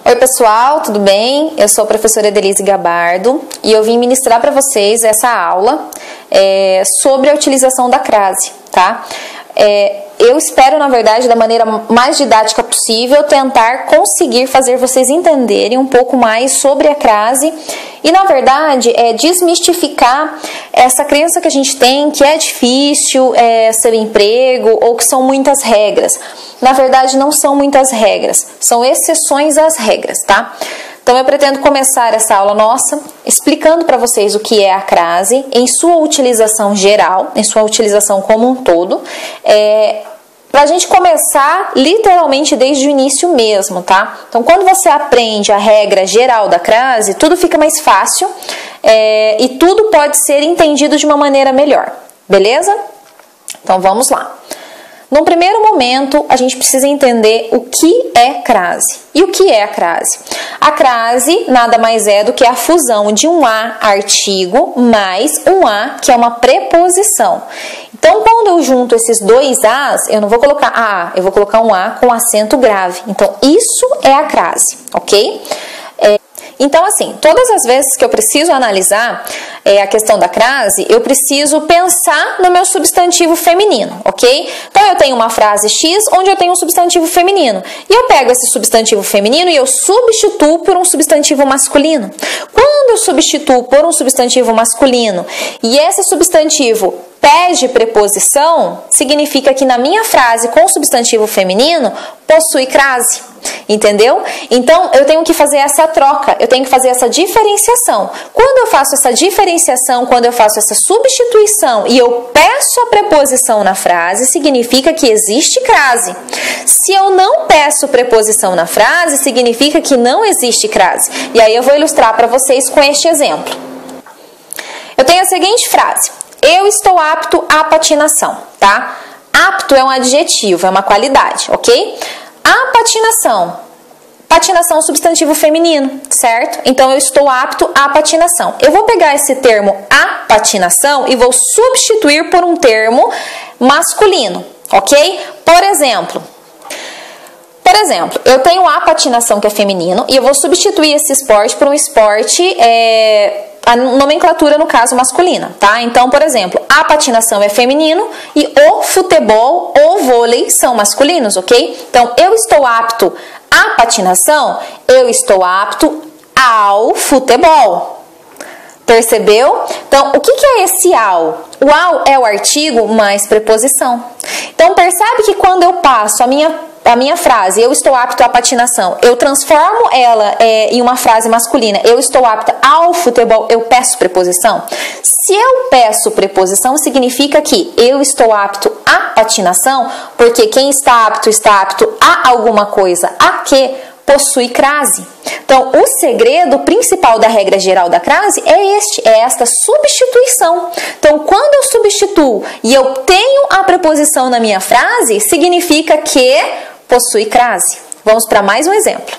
Oi pessoal, tudo bem? Eu sou a professora Edelise Gabardo e eu vim ministrar para vocês essa aula sobre a utilização da crase, tá? Eu espero, na verdade, da maneira mais didática possível, tentar conseguir fazer vocês entenderem um pouco mais sobre a crase e, na verdade, desmistificar essa crença que a gente tem que é difícil seu emprego ou que são muitas regras. Na verdade, não são muitas regras, são exceções às regras, tá? Então, eu pretendo começar essa aula nossa explicando para vocês o que é a crase em sua utilização geral, em sua utilização como um todo, para a gente começar literalmente desde o início mesmo, tá? Então, quando você aprende a regra geral da crase, tudo fica mais fácil e tudo pode ser entendido de uma maneira melhor, beleza? Então, vamos lá. No primeiro momento, a gente precisa entender o que é crase. E o que é a crase? A crase nada mais é do que a fusão de um a artigo mais um a, que é uma preposição. Então, quando eu junto esses dois as, eu não vou colocar a, eu vou colocar um a com acento grave. Então, isso é a crase, ok? Então, assim, todas as vezes que eu preciso analisar a questão da crase, eu preciso pensar no meu substantivo feminino, ok? Então, eu tenho uma frase X onde eu tenho um substantivo feminino. E eu pego esse substantivo feminino e eu substituo por um substantivo masculino. Quando eu substituo por um substantivo masculino e esse substantivo pede preposição, significa que na minha frase com substantivo feminino possui crase, entendeu? Então, eu tenho que fazer essa troca, eu tenho que fazer essa diferenciação. Quando eu faço essa diferenciação, quando eu faço essa substituição e eu peço a preposição na frase, significa que existe crase. Se eu não peço preposição na frase, significa que não existe crase. E aí eu vou ilustrar para vocês com este exemplo. Eu tenho a seguinte frase: eu estou apto à patinação, tá? Apto é um adjetivo, é uma qualidade, ok? A patinação. Patinação é um substantivo feminino, certo? Então, eu estou apto à patinação. Eu vou pegar esse termo a patinação e vou substituir por um termo masculino, ok? Por exemplo, eu tenho a patinação que é feminino e eu vou substituir esse esporte por um esporte, a nomenclatura no caso masculina, tá? Então, por exemplo, a patinação é feminino e o futebol ou vôlei são masculinos, ok? Então, eu estou apto à patinação, eu estou apto ao futebol. Percebeu? Então, o que é esse ao? O ao é o artigo mais preposição. Então, percebe que quando eu passo a minha frase, eu estou apto à patinação, eu transformo ela em uma frase masculina, eu estou apta ao futebol, eu peço preposição. Se eu peço preposição, significa que eu estou apto à patinação, porque quem está apto a alguma coisa, a que possui crase. Então, o segredo principal da regra geral da crase é esta substituição. Então, quando eu substituo e eu tenho a preposição na minha frase, significa que possui crase. Vamos para mais um exemplo.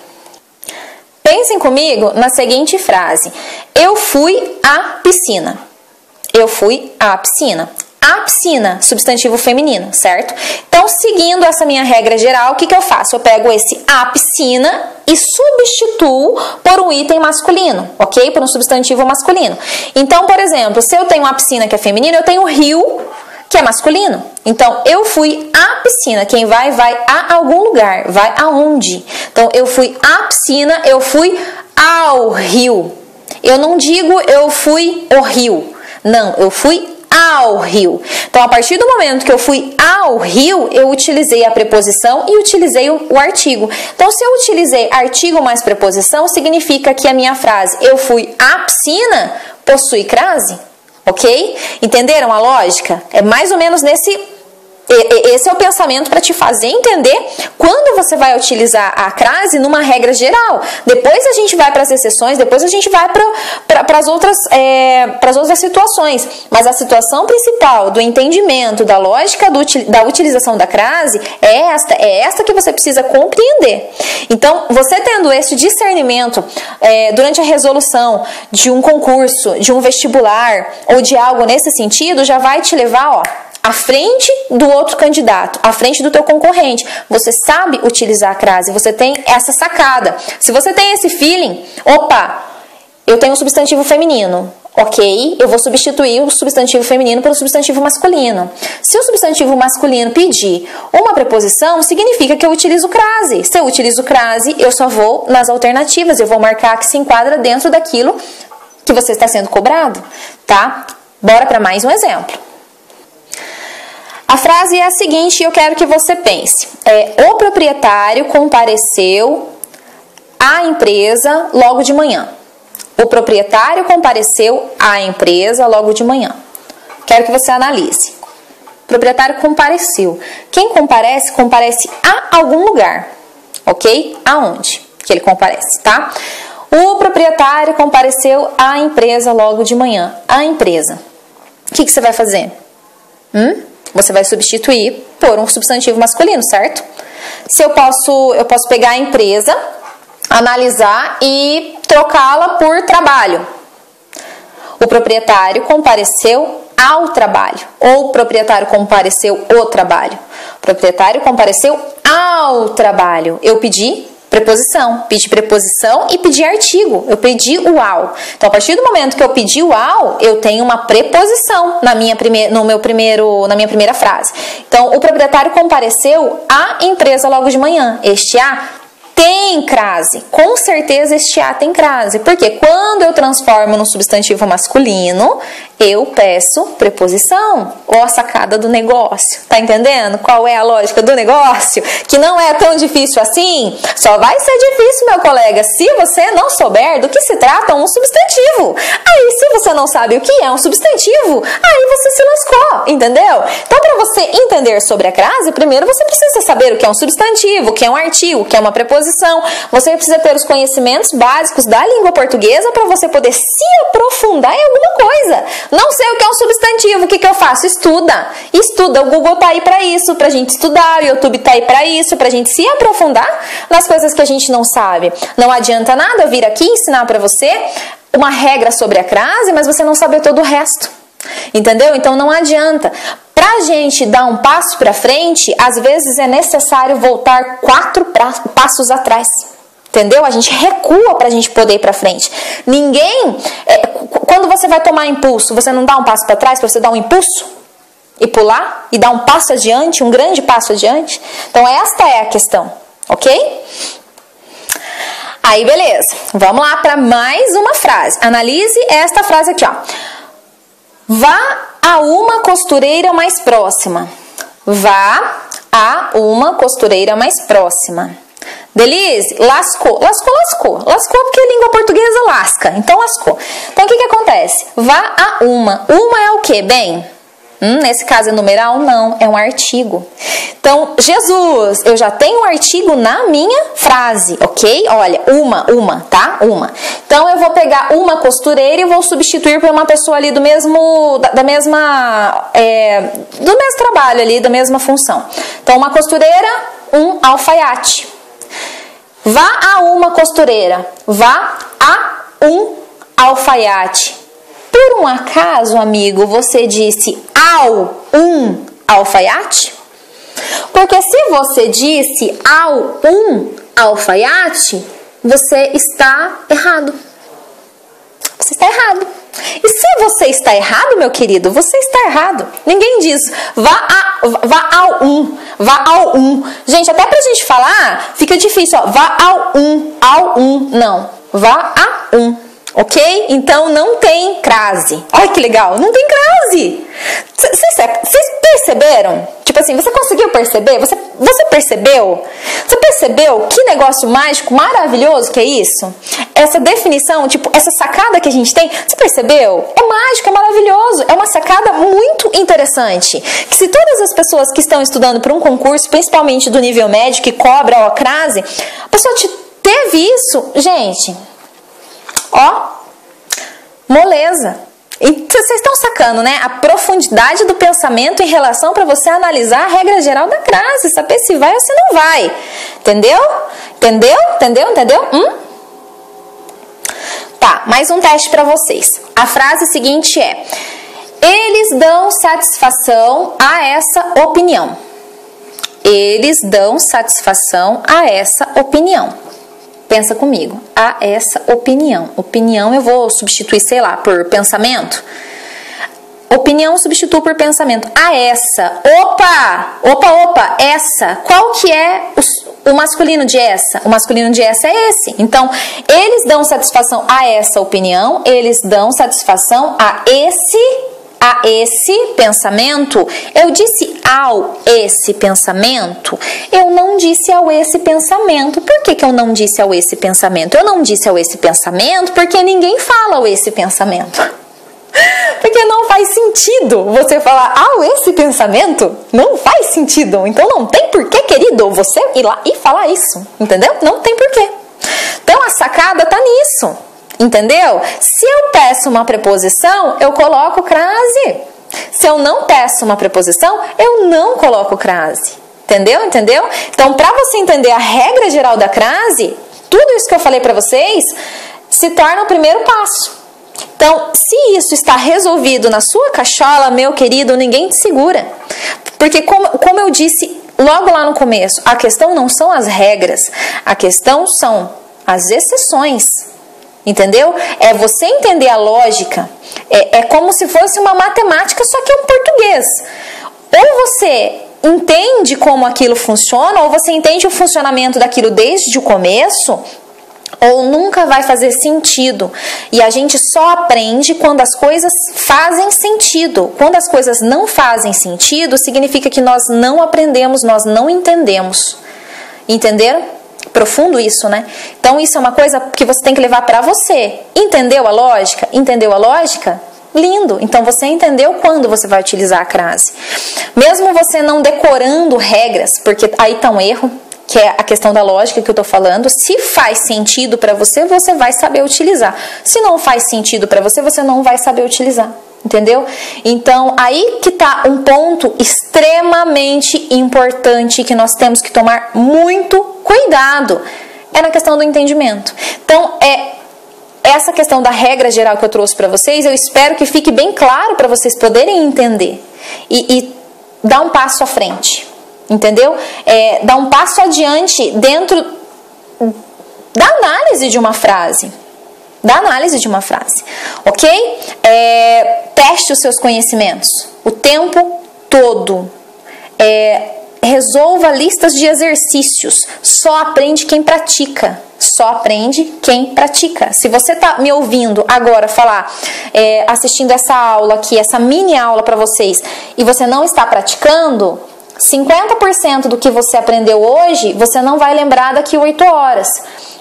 Pensem comigo na seguinte frase: eu fui à piscina. Eu fui à piscina. A piscina, substantivo feminino, certo? Então, seguindo essa minha regra geral, o que eu faço? Eu pego esse a piscina e substituo por um item masculino, ok? Por um substantivo masculino. Então, por exemplo, se eu tenho a piscina que é feminina, eu tenho o rio que é masculino. Então, eu fui à piscina. Quem vai a algum lugar. Vai aonde? Então, eu fui à piscina, eu fui ao rio. Eu não digo eu fui ao rio. Não, eu fui ao rio. Então, a partir do momento que eu fui ao rio, eu utilizei a preposição e utilizei o artigo. Então, se eu utilizei artigo mais preposição, significa que a minha frase eu fui à piscina possui crase. Ok? Entenderam a lógica? É mais ou menos esse é o pensamento para te fazer entender quando você vai utilizar a crase numa regra geral. Depois a gente vai para as exceções, depois a gente vai para as outras situações. Mas a situação principal do entendimento, da lógica da utilização da crase é esta que você precisa compreender. Então, você tendo esse discernimento durante a resolução de um concurso, de um vestibular ou de algo nesse sentido, já vai te levar, à frente do outro candidato, à frente do teu concorrente. Você sabe utilizar a crase, você tem essa sacada. Se você tem esse feeling, opa, eu tenho um substantivo feminino. Ok, eu vou substituir o substantivo feminino pelo substantivo masculino. Se o substantivo masculino pedir uma preposição, significa que eu utilizo crase. Se eu utilizo crase, eu só vou nas alternativas, eu vou marcar que se enquadra dentro daquilo que você está sendo cobrado, tá? Bora para mais um exemplo. A frase é a seguinte, eu quero que você pense. O proprietário compareceu à empresa logo de manhã. O proprietário compareceu à empresa logo de manhã. Quero que você analise. O proprietário compareceu. Quem comparece, comparece a algum lugar. Ok? Aonde que ele comparece, tá? O proprietário compareceu à empresa logo de manhã. A empresa. O que você vai fazer? Você vai substituir por um substantivo masculino, certo? Se eu posso pegar a empresa, analisar e trocá-la por trabalho. O proprietário compareceu ao trabalho. Ou o proprietário compareceu ao trabalho. O proprietário compareceu ao trabalho. Eu pedi preposição. Pedi preposição e pedi artigo. Eu pedi o ao. Então, a partir do momento que eu pedi o ao, eu tenho uma preposição na minha primeira frase. Então, o proprietário compareceu à empresa logo de manhã. Este a tem crase. Com certeza este a tem crase. Porque quando eu transformo no substantivo masculino, eu peço preposição. Ou a sacada do negócio. Tá entendendo qual é a lógica do negócio? Que não é tão difícil assim. Só vai ser difícil, meu colega, se você não souber do que se trata um substantivo. Aí, se você não sabe o que é um substantivo, aí você se lascou, entendeu? Então, para você entender sobre a crase, primeiro você precisa saber o que é um substantivo, o que é um artigo, o que é uma preposição. Você precisa ter os conhecimentos básicos da língua portuguesa para você poder se aprofundar em alguma coisa. Não sei o que é um substantivo, o que eu faço? Estuda. Estuda, o Google tá aí para isso, pra gente estudar, o YouTube tá aí para isso, pra gente se aprofundar nas coisas que a gente não sabe. Não adianta nada eu vir aqui ensinar para você uma regra sobre a crase, mas você não saber todo o resto. Entendeu? Então não adianta. Pra gente dar um passo pra frente, às vezes é necessário voltar 4 passos atrás. Entendeu? A gente recua pra gente poder ir pra frente. Quando você vai tomar impulso, você não dá um passo pra trás pra você dar um impulso? E pular? E dar um passo adiante, um grande passo adiante? Então esta é a questão, ok? Aí beleza, vamos lá para mais uma frase. Analise esta frase aqui, ó. Vá a uma costureira mais próxima. Vá a uma costureira mais próxima. Delise, lascou. Lascou porque a língua portuguesa lasca. Então, lascou. Então, o que acontece? Vá a uma. Uma é o quê? Bem, nesse caso é numeral? Não, é um artigo. Então, Jesus, eu já tenho um artigo na minha frase, ok? Olha, uma, tá? Uma. Então, eu vou pegar uma costureira e vou substituir por uma pessoa ali do mesmo trabalho ali, da mesma função. Então, uma costureira, um alfaiate. Vá a uma costureira. Vá a um alfaiate. Por um acaso, amigo, você disse ao um alfaiate? Porque se você disse ao um alfaiate, você está errado. Você está errado. E se você está errado, meu querido, você está errado. Ninguém diz vá ao um. Gente, até pra gente falar, fica difícil, ó. Vá ao um. Não, vá a um. Ok? Então não tem crase. Olha que legal, não tem crase. Vocês perceberam? Tipo assim, você conseguiu perceber? Você percebeu? Você percebeu que negócio mágico, maravilhoso que é isso? Essa definição, tipo, essa sacada que a gente tem, você percebeu? É mágico, é maravilhoso. É uma sacada muito interessante. Que se todas as pessoas que estão estudando para um concurso, principalmente do nível médio, que cobra a crase, a pessoa teve isso, gente... Ó, moleza. Vocês estão sacando, né? A profundidade do pensamento em relação para você analisar a regra geral da crase, saber se vai ou se não vai. Entendeu? Entendeu? Tá, mais um teste para vocês. A frase seguinte é: Eles dão satisfação a essa opinião. Eles dão satisfação a essa opinião. Pensa comigo, a essa opinião. Opinião eu vou substituir, sei lá, por pensamento. Opinião substituo por pensamento. A essa. Opa, essa. Qual que é o masculino de essa? O masculino de essa é esse. Então, eles dão satisfação a essa opinião, eles dão satisfação a esse pensamento. Eu disse ao esse pensamento? Eu não disse ao esse pensamento. Por que eu não disse ao esse pensamento? Eu não disse ao esse pensamento porque ninguém fala ao esse pensamento. Porque não faz sentido você falar esse pensamento. Não faz sentido. Então não tem porquê, querido, você ir lá e falar isso. Entendeu? Não tem porquê. Então a sacada tá nisso. Entendeu? Se eu peço uma preposição, eu coloco crase. Se eu não peço uma preposição, eu não coloco crase. Entendeu? Então, para você entender a regra geral da crase, tudo isso que eu falei para vocês se torna o primeiro passo. Então, se isso está resolvido na sua cachola, meu querido, ninguém te segura. Porque como eu disse logo lá no começo, a questão não são as regras, a questão são as exceções. Entendeu? É você entender a lógica. É como se fosse uma matemática, só que é um português. Ou você entende como aquilo funciona, ou você entende o funcionamento daquilo desde o começo, ou nunca vai fazer sentido. E a gente só aprende quando as coisas fazem sentido. Quando as coisas não fazem sentido, significa que nós não aprendemos, nós não entendemos. Entenderam? Profundo isso, né? Então isso é uma coisa que você tem que levar para você. Entendeu a lógica? Entendeu a lógica? Lindo! Então você entendeu quando você vai utilizar a crase. Mesmo você não decorando regras, porque aí tá um erro, que é a questão da lógica que eu tô falando. Se faz sentido para você, você vai saber utilizar. Se não faz sentido para você, você não vai saber utilizar. Entendeu? Então, aí que tá um ponto extremamente importante que nós temos que tomar muito cuidado. É na questão do entendimento. Então, essa questão da regra geral que eu trouxe para vocês, eu espero que fique bem claro para vocês poderem entender e dar um passo à frente. Entendeu? Dar um passo adiante dentro da análise de uma frase. Ok? Teste os seus conhecimentos o tempo todo. Resolva listas de exercícios. Só aprende quem pratica. Se você está me ouvindo agora falar, assistindo essa aula aqui, essa mini aula para vocês, e você não está praticando, 50% do que você aprendeu hoje, você não vai lembrar daqui 8 horas.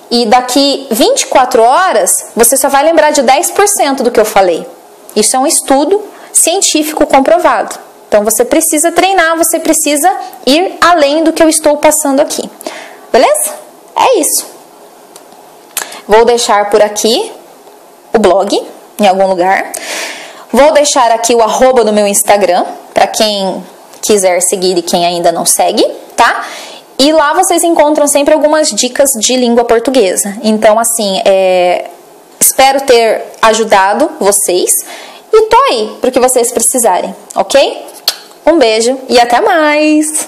E daqui 24 horas, você só vai lembrar de 10% do que eu falei. Isso é um estudo científico comprovado. Então, você precisa treinar, você precisa ir além do que eu estou passando aqui. Beleza? É isso. Vou deixar por aqui o blog, em algum lugar. Vou deixar aqui o @ do meu Instagram, para quem quiser seguir e quem ainda não segue, tá? E lá vocês encontram sempre algumas dicas de língua portuguesa. Então, assim, espero ter ajudado vocês e tô aí pro que vocês precisarem, ok? Um beijo e até mais!